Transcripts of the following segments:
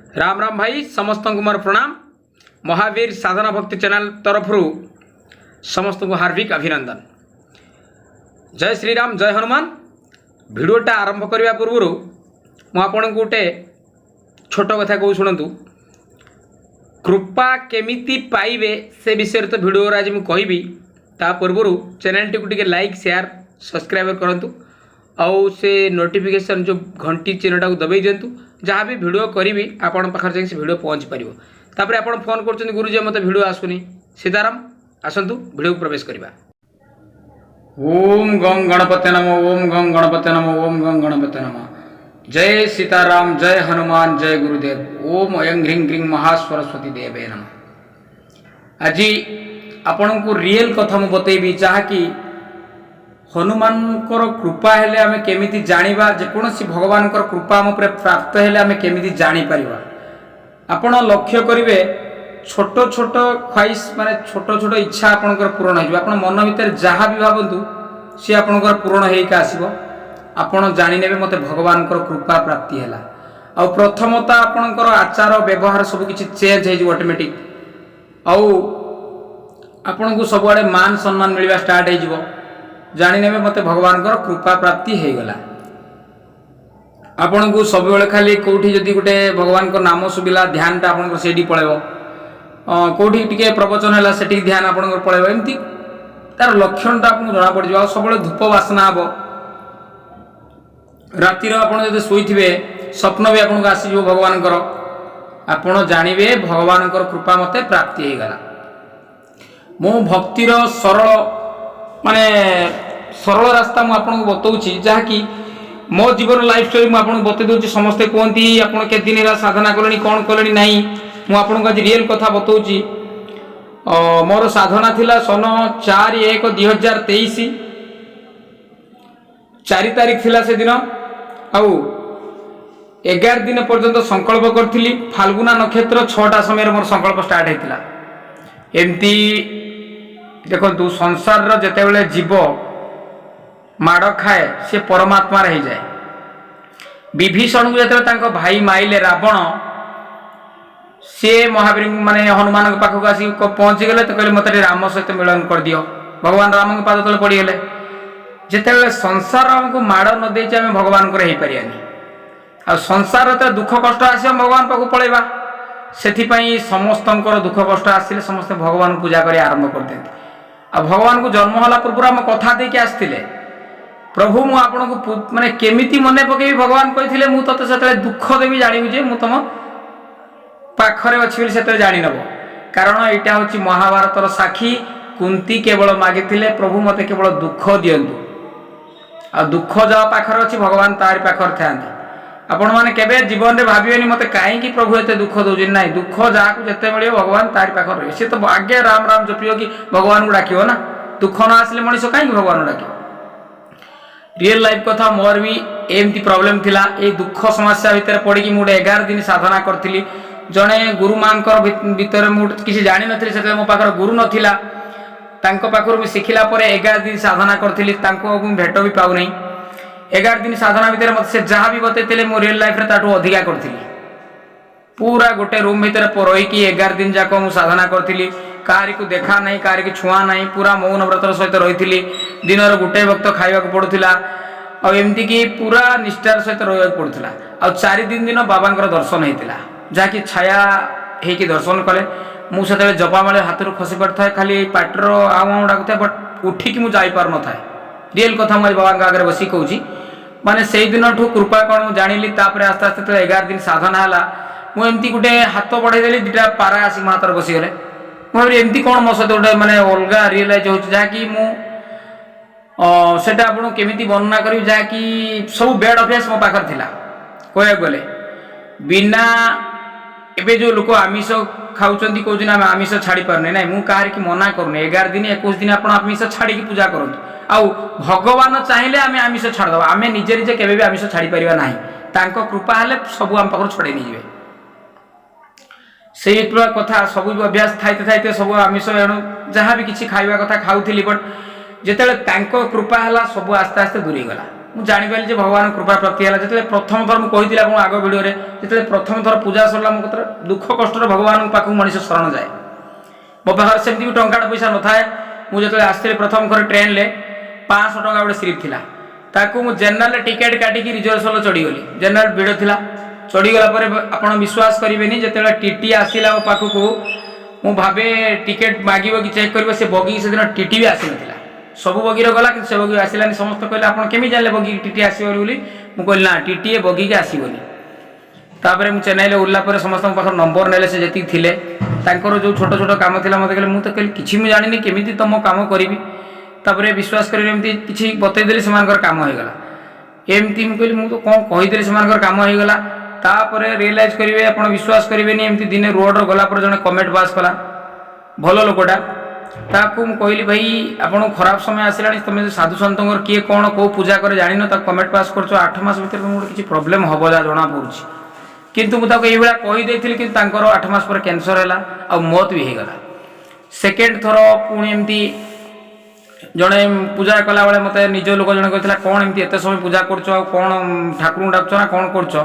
राम राम भाई समस्त को मोर प्रणाम। महावीर साधना भक्ति चैनल तरफ समस्त को हार्दिक अभिनंदन। जय श्री राम जय हनुमान। भिडियोटा आरंभ करने पूर्व मुझे गोटे छोट कथा कहूँ शुणु। कृपा केमिति पाइबे से विषय तो भिडियो आज मुझे कहबी। ता पूर्व channel T like share subscribe करूँ आउ से नोटिफिकेशन जो घंटी चिन्हटा को दबाई दिंतु। जहाँ भी भिडियो करी आपण पाखे जाए भिडियो पहुँच पार। तापर आप फोन कर गुरुजी मत भिडियो आसुनी। सीताराम आसतु भिडियो को प्रवेश करवा। ओम गंग गणपते नमो ओम गंग गणपते नमो ओम गंग गणपते नमो। जय सीताराम जय हनुमान जय गुरुदेव। ओम ऐं ह्रीं क्रीं महासरस्वती देवे नमः। आज आपण को रियल कथा मुझे बतेबी जहाँकि हनुमान कृपा हेले आमे केमिति जानिबा जेकोसी भगवान कृपा आम प्राप्त हेले आमे केमिति जानि परिबा। आपण लक्ष्य करिवे छोट छोट ख्वाइश माने छोट छोट इच्छा आपणकर पूर्ण हो। आपण मन भीतर जहाँ भी भावतु सी आपणकर पूर्ण होइका आसीबो। आपण जानि नेबे मते भगवान कृपा प्राप्ति हैला। आ प्रथमतः आपणकर आचार व्यवहार सब किछि चेंज हे जो ऑटोमेटिक। आउ आपण को सबआडे मान सम्मान मिलवा स्टार्ट हे जिवो। जानि नेबे मते भगवान कृपा प्राप्ति हो गला। आपण को सब बेले खाली कोठी जदी गुटे भगवान को नाम सुबिला ध्यान ता आपण को सेडी पळेबो। कोठी टिके प्रवचन हैला सेठी ध्यान आपण को पळेबो। एमती तार लक्षण ता आपण जणा पड़ जिवो। सब बेले धूप वासना हबो। रातिर आपण जदि सोइथिबे स्वप्न भी आपण को आसी जिवो भगवान को। आपण जानिबे भगवान कृपा मते प्राप्ति हो गला। मो भक्तिर सरल माने सरल रास्ता मुझे आपको बताऊँगी जहाँकि मो जीवन लाइफ स्टोरी मुझे बता दूसरी। समस्ते कहती आपड़ के दिन साधना कले कौन कले ना मुझे आज रियल कथा बताऊँगी। मोर साधना थिला सन 4/1/2023 4 तारीख थिला से दिन। आउ 11 दिन पर्यंत संकल्प करी। फाल्गुना नक्षत्र 6टा समय मोर संकल्प स्टार्ट होता। एमती देखो संसार जिते बड़े जीव माड़ खाए सी परमात्मा रही जाए। विभीषण को जो भाई माइले रावण सी महावीर माने हनुमान पाखक आसी पहुंची गले तो कहले मत राम सहित मिलन कर दियो। भगवान राम के पाद तले पड़गले। जिते संसार आमको माड़ न दे आम भगवान को रही पारानी। आ संसार जो दुख कष्ट आस भगवान पाक पलैबा। से समस्त दुख कष्ट आसिले समस्त भगवान पूजा कर आरंभ कर देते। आ भगवान को जन्म होला पूर्व आम कथा देके आसथिले प्रभु मु आपन को माने केमिति मने पकेबी। भगवान कहिथिले मु तते सेते दुख देबी जानिबु जे मु तम पाखरे अछि बोली सेते जानि नबो। कारण एटा होछि महाभारतर साक्षी। कुंती केवल मागिथिले प्रभु मते केवल दुख दियंतु। आ दुख जा पाखरे अछि भगवान तारि पाखरे थांती। आपण माने केबे जीवन रे भाबिबेनी मते काहे कि प्रभु एते दुख दउछि। नाही दुख जाकु जते मिलियो भगवान तारि पाखरे रहे। से तो आगे राम राम जपियो कि भगवान को डाकियो ना। दुख न आसले मनीष काहे भगवान को डाकियो। रियल लाइफ कथा मोर भी एमती प्रॉब्लम थिला। ए दुख समस्या भितर पड़ी कि मुडे 11 दिन साधना करथिली। जणे गुरु मांकर भितर मु किछि जानि नथिली। सेते मो पाखर गुरु नथिला। तांको पाखर मु सिखिला परे 11 दिन साधना करथिली। तांको मु भेट भी पाउ नै। 11 दिन साधना भितर मत से जहाँ भी बतैते मो रियल लाइफ रे ताठू अधिका करथिली। पूरा गोटे रूम भितर रही कि 11 दिन जाक मु साधना करथिली। काहारी को देखा नहीं काहारी की छुआ नहीं। पूरा मौन व्रतर सहित रही। दिन गोटे वक्त खाइबा को पड़ुला। आ एमती कि पूरा निष्ठार सहित रहा पड़ुला। आ 4 दिन दिन बाबा दर्शन होता जहाँकि छाया होकि दर्शन कले। मुझे जपामाले हाथ खसी पड़ था खाली पाटर आऊ डाकुए बट उठिकी मुझे जापार न था। रियल कथा मुझे बाबा आगे बस कहूँ माने से दिन ठू कृपा कौन जानी। आस्ते आस्ते 11 दिन साधना है मुझे गोटे हाथ बढ़ाईदेली 2टा पारा आसिक मो हाथ बसीगले। मुझे एमती कौन मो सहित गोटे मैंने अलग रियलाइज हो जहाँकि मुझे आपको केमी वर्णना करी जहाँकि सब बेड अभ्यास मो पाखर थिला। कह गले बिना एबे जो लोक आमिष खाऊँ कौन आम आमिष छाड़ी पारने ना। मुझे कहार की मना करूनी 11 दिन 21 दिन आप आमिष छाड़ी पूजा करूँ। आउ भगवान चाहिए आम आमिष छाड़देव। आम निजे निजे केवे आमिष छाड़ी पारिबा नाही। तांको कृपा हेले सब आम पाखर छड़े नहीं जाए। से कथा सब अभ्यास थाइते थाइते सब आमिष एणु जहाँ भी किसी खाइबा कथा खाऊली। बट जिते कृपा है सब आस्ते आस्ते दूरी गला। ମୁଁ ଜାଣିପାରିଲି ଯେ ଭଗବାନ କୃପା ପ୍ରାପ୍ତି ହେଲା। ଯେତେବେଳେ ପ୍ରଥମ ଥର ମୁଁ କହିଥିଲି ଆପଣଙ୍କୁ ଆଗ ଭିଡ଼ିଓରେ, ଯେତେବେଳେ ପ୍ରଥମ ଥର ପୂଜା ସରିଲା ମୋ କତରେ ଦୁଃଖ କଷ୍ଟରେ ଭଗବାନଙ୍କ ପାଖକୁ ମଣିଷ ଶରଣ ଯାଏ। ମୋ ପାଖରେ ସେମିତି ବି ଟଙ୍କାଟେ ପଇସା ନଥାଏ। ମୁଁ ଯେତେବେଳେ ଆସିଥିଲି ପ୍ରଥମ ଥର ଟ୍ରେନରେ 500 ଟଙ୍କା ଗୋଟେ ସ୍ଲିପ୍ ଥିଲା, ତାକୁ ମୁଁ ଜେନେରାଲ ଟିକେଟ୍ କାଟିକି ରିଜର୍ଭେସନ୍ରେ ଚଢ଼ିଗଲି। ଜେନେରାଲ ଭିଡ଼ ଥିଲା, ଚଢ଼ିଗଲା ପରେ ଆପଣ ବିଶ୍ୱାସ କରିବେନି, ଯେତେବେଳେ ଟିଟି ଆସିଲା ମୋ ପାଖକୁ ମୁଁ ଭାବେ ଟିକେଟ୍ ମାଗିବ କି ଚେକ୍ କରିବ, ସେ ବଗିକି ସେଦିନ ଟିଟି ବି ଆସିନଥିଲା। ସବୁ ବଗିର ଗଲା କିନ୍ତୁ ସେ ବଗି ଆସିଲାନି। ସମସ୍ତେ କହିଲେ ଆପଣ କେମିତି ଜାଣିଲେ ବଗିକି ଟିଟି ଆସିବ ବୋଲି? ମୁଁ କହିଲି ନା, ଟିଟି ଏ ବଗିକି ଆସିବନି। ତାପରେ ମୁଁ ଚେନ୍ନାଇରେ ଉଲ୍ଲା ପରେ ସମସ୍ତଙ୍କ ପାଖରେ ନମ୍ବର ନେଲେ, ସେ ଯେତିକି ଥିଲେ ତାଙ୍କର ଯେଉଁ ଛୋଟ ଛୋଟ କାମ ଥିଲା ମୋତେ କହିଲେ। ମୁଁ ତ କହିଲି କିଛି ମୁଁ ଜାଣିନି, କେମିତି ତୁମ କାମ କରିବି? ତାପରେ ବିଶ୍ୱାସ କରିବେ ଏମିତି କିଛି ବତେଇଦେଲି, ସେମାନଙ୍କର କାମ ହୋଇଗଲା। ଏମିତି ମୁଁ କହିଲି ମୁଁ ତ କ'ଣ କହିଦେଲି, ସେମାନଙ୍କର କାମ ହୋଇଗଲା। ତାପରେ ରିଏଲାଇଜ୍ କରିବେ, ଆପଣ ବିଶ୍ୱାସ କରିବେନି, ଏମିତି ଦିନେ ରୋଡ଼ର ଗଲା ପରେ ଜଣେ କମେଣ୍ଟ ପାସ୍ କଲା, ଭଲ ଲୋକଟା। ତାକୁ ମୁଁ କହିଲି ଭାଇ ଆପଣଙ୍କୁ ଖରାପ ସମୟ ଆସିଲାଣି, ତୁମେ ସାଧୁ ସନ୍ତଙ୍କର କିଏ କ'ଣ କେଉଁ ପୂଜା করে ଜାଣିନ, ତାକୁ କମେଣ୍ଟ ପାସ୍ କରୁଛ, 8 ମାସ ଭିତରେ ତୁମକୁ କିଛି ପ୍ରୋବ୍ଲେମ୍ ହେବ ଯାହା ଜଣାପଡ଼ୁଛି। କିନ୍ତୁ ମୁଁ ତାକୁ ଏଇଭଳିଆ କହିଦେଇଥିଲି, କିନ୍ତୁ ତାଙ୍କର 8 ମାସ ପରେ କ୍ୟାନ୍ସର ହେଲା, ଆଉ ମୌତ ବି ହେଇଗଲା। ସେକେଣ୍ଡ ଥର ପୁଣି ଏମିତି ଜଣେ ପୂଜା କଲାବେଳେ ମୋତେ ନିଜ ଲୋକ ଜଣେ କହିଥିଲା, କ'ଣ ଏମିତି ଏତେ ସମୟ ପୂଜା କରୁଛ, ଆଉ କ'ଣ ଠାକୁରଙ୍କୁ ଡାକୁଛ ନା କ'ଣ କରୁଛ,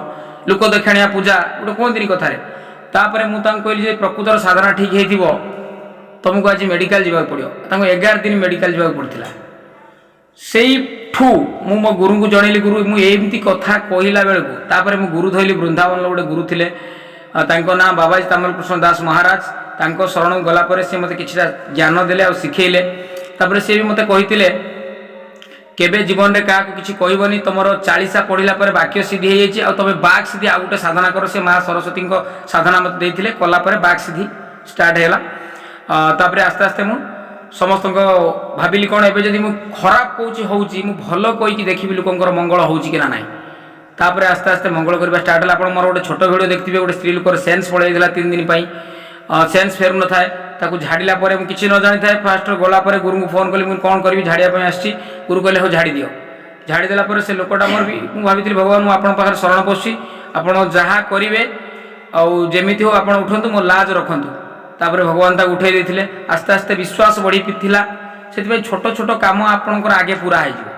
ଲୋକ ଦେଖାଣିଆ ପୂଜା ଗୋଟେ କୁହନ୍ତିନି କଥାରେ। ତାପରେ ମୁଁ ତାଙ୍କୁ କହିଲି ଯେ ପ୍ରକୃତର ସାଧନା ଠିକ୍ ହେଇଥିବ, ତୁମକୁ ଆଜି ମେଡ଼ିକାଲ ଯିବାକୁ ପଡ଼ିବ। ତାଙ୍କୁ 11 ଦିନ ମେଡ଼ିକାଲ ଯିବାକୁ ପଡ଼ିଥିଲା। ସେଇଠୁ ମୁଁ ମୋ ଗୁରୁଙ୍କୁ ଜଣେଇଲି, ଗୁରୁ ମୁଁ ଏମିତି କଥା କହିଲା ବେଳକୁ, ତାପରେ ମୁଁ ଗୁରୁ ଧଇଲି। ବୃନ୍ଦାବନର ଗୋଟେ ଗୁରୁ ଥିଲେ, ତାଙ୍କ ନାଁ ବାବାଜୀ ତାମଲ କୃଷ୍ଣ ଦାସ ମହାରାଜ। ତାଙ୍କ ଶରଣକୁ ଗଲା ପରେ ସେ ମୋତେ କିଛିଟା ଜ୍ଞାନ ଦେଲେ ଆଉ ଶିଖେଇଲେ। ତାପରେ ସେ ବି ମୋତେ କହିଥିଲେ କେବେ ଜୀବନରେ କାହାକୁ କିଛି କହିବନି, ତୁମର 40 ପଢ଼ିଲା ପରେ ବାକ୍ୟ ସିଦ୍ଧି ହେଇଯାଇଛି, ଆଉ ତୁମେ ବାକ୍ ସିଦ୍ଧି ଆଉ ଗୋଟେ ସାଧନା କର। ସେ ମା ସରସ୍ୱତୀଙ୍କ ସାଧନା ମୋତେ ଦେଇଥିଲେ, କଲା ପରେ ବାକ୍ ସିଦ୍ଧି ଷ୍ଟାର୍ଟ ହେଲା। ତାପରେ ଆସ୍ତେ ଆସ୍ତେ ମୁଁ ସମସ୍ତଙ୍କ ଭାବିଲି କ'ଣ ଏବେ ଯଦି ମୁଁ ଖରାପ କହୁଛି ହେଉଛି, ମୁଁ ଭଲ କହିକି ଦେଖିବି ଲୋକଙ୍କର ମଙ୍ଗଳ ହେଉଛି କି ନା ନାହିଁ। ତାପରେ ଆସ୍ତେ ଆସ୍ତେ ମଙ୍ଗଳ କରିବା ଷ୍ଟାର୍ଟ ହେଲା। ଆପଣ ମୋର ଗୋଟେ ଛୋଟ ଭିଡ଼ିଓ ଦେଖିଥିବେ, ଗୋଟେ ସ୍ତ୍ରୀ ଲୋକର ସେନ୍ସ ପଳେଇଥିଲା 3 ଦିନ ପାଇଁ, ସେନ୍ସ ଫେରୁନଥାଏ। ତାକୁ ଝାଡ଼ିଲା ପରେ ମୁଁ କିଛି ନ ଜାଣିଥାଏ, ଫାଷ୍ଟ ଗଲା ପରେ ଗୁରୁଙ୍କୁ ଫୋନ୍ କଲି, ମୁଁ କ'ଣ କରିବି, ଝାଡ଼ିବା ପାଇଁ ଆସିଛି। ଗୁରୁ କହିଲେ ହଉ ଝାଡ଼ି ଦିଅ। ଝାଡ଼ି ଦେଲା ପରେ ସେ ଲୋକଟା ମୋର ବି, ମୁଁ ଭାବିଥିଲି ଭଗବାନ ମୁଁ ଆପଣଙ୍କ ପାଖରେ ଶରଣ ପଶୁଛି, ଆପଣ ଯାହା କରିବେ ଆଉ ଯେମିତି ହଉ ଆପଣ ଉଠନ୍ତୁ, ମୋ ଲାଜ ରଖନ୍ତୁ। ତାପରେ ଭଗବାନ ତାକୁ ଉଠାଇ ଦେଇଥିଲେ। ଆସ୍ତେ ଆସ୍ତେ ବିଶ୍ୱାସ ବଢ଼ିଥିଲା। ସେଥିପାଇଁ ଛୋଟ ଛୋଟ କାମ ଆପଣଙ୍କର ଆଗେ ପୁରା ହେଇଯିବ।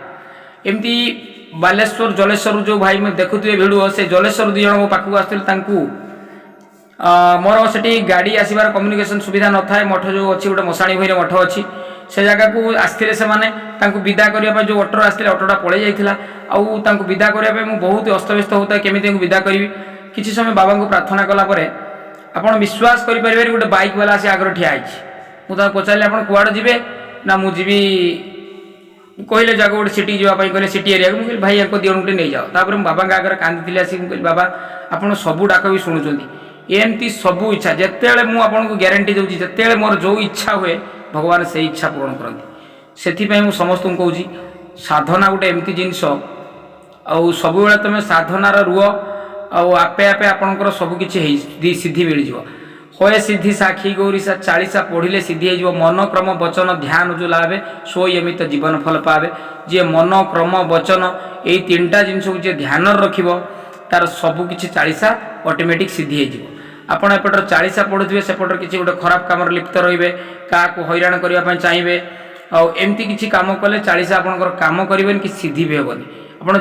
ଏମିତି ବାଲେଶ୍ୱର ଜଲେଶ୍ୱର ଯେଉଁ ଭାଇ ମୁଁ ଦେଖୁଥିବେ ଭିଡ଼ିଓ, ସେ ଜଲେଶ୍ୱର 2 ଜଣ ମୋ ପାଖକୁ ଆସିଥିଲେ। ତାଙ୍କୁ ମୋର ସେଠି ଗାଡ଼ି ଆସିବାର କମ୍ୟୁନିକେସନ୍ ସୁବିଧା ନଥାଏ। ମଠ ଯେଉଁ ଅଛି, ଗୋଟେ ମଶାଣି ଭଇରେ ମଠ ଅଛି, ସେ ଜାଗାକୁ ଆସିଥିଲେ ସେମାନେ। ତାଙ୍କୁ ବିଦା କରିବା ପାଇଁ ଯେଉଁ ଅଟୋରେ ଆସିଥିଲେ, ଅଟୋଟା ପଳେଇ ଯାଇଥିଲା। ଆଉ ତାଙ୍କୁ ବିଦା କରିବା ପାଇଁ ମୁଁ ବହୁତ ଅସ୍ତବ୍ୟସ୍ତ ହେଉଥାଏ, କେମିତି ତାଙ୍କୁ ବିଦା କରିବି। କିଛି ସମୟ ବାବାଙ୍କୁ ପ୍ରାର୍ଥନା କଲା ପରେ ଆପଣ ବିଶ୍ୱାସ କରିପାରିବେନି, ଗୋଟେ ବାଇକ୍ ବାଲା ଆସି ଆଗରେ ଠିଆ ହେଇଛି। ମୁଁ ତାଙ୍କୁ ପଚାରିଲି ଆପଣ କୁଆଡ଼େ ଯିବେ? ନା ମୁଁ ଯିବି, କହିଲେ ଜାଗ ଗୋଟେ ସିଟି ଯିବା ପାଇଁ, କହିଲେ ସିଟି ଏରିଆକୁ। ମୁଁ କହିଲି ଭାଇ ୟାଙ୍କ 2 ଜଣଙ୍କୁ ନେଇଯାଅ। ତାପରେ ମୁଁ ବାବାଙ୍କ ଆଗରେ କାନ୍ଦିଥିଲି ଆସିକି। ମୁଁ କହିଲି ବାବା ଆପଣ ସବୁ ଡାକ ବି ଶୁଣୁଛନ୍ତି, ଏମିତି ସବୁ ଇଚ୍ଛା ଯେତେବେଳେ ମୁଁ ଆପଣଙ୍କୁ ଗ୍ୟାରେଣ୍ଟି ଦେଉଛି, ଯେତେବେଳେ ମୋର ଯେଉଁ ଇଚ୍ଛା ହୁଏ ଭଗବାନ ସେଇ ଇଚ୍ଛା ପୂରଣ କରନ୍ତି। ସେଥିପାଇଁ ମୁଁ ସମସ୍ତଙ୍କୁ କହୁଛି, ସାଧନା ଗୋଟେ ଏମିତି ଜିନିଷ, ଆଉ ସବୁବେଳେ ତୁମେ ସାଧନାର ରୁହ, ଆଉ ଆପେ ଆପେ ଆପଣଙ୍କର ସବୁକିଛି ସିଦ୍ଧି ମିଳିଯିବ। ହଏ ସିଦ୍ଧି ସାକ୍ଷୀ ଗୌରୀଶା 40 ପଢ଼ିଲେ ସିଦ୍ଧି ହେଇଯିବ। ମନ କ୍ରମ ବଚନ ଧ୍ୟାନ ଯେଉଁ ଲାଭେ, ସୋଇ ଏମିତି ଜୀବନ ଫଳ ପାବେ। ଯିଏ ମନ କ୍ରମ ବଚନ ଏଇ 3ଟା ଜିନିଷକୁ ଯିଏ ଧ୍ୟାନରେ ରଖିବ, ତାର ସବୁକିଛି 40 ଅଟୋମେଟିକ୍ ସିଦ୍ଧି ହେଇଯିବ। ଆପଣ ଏପଟରେ 40 ପଢ଼ୁଥିବେ, ସେପଟରେ କିଛି ଗୋଟେ ଖରାପ କାମରେ ଲିପ୍ତ ରହିବେ, କାହାକୁ ହଇରାଣ କରିବା ପାଇଁ ଚାହିଁବେ, ଆଉ ଏମିତି କିଛି କାମ କଲେ 40 ଆପଣଙ୍କର କାମ କରିବେନି କି ସିଦ୍ଧି ବି ହେବନି। ଆପଣ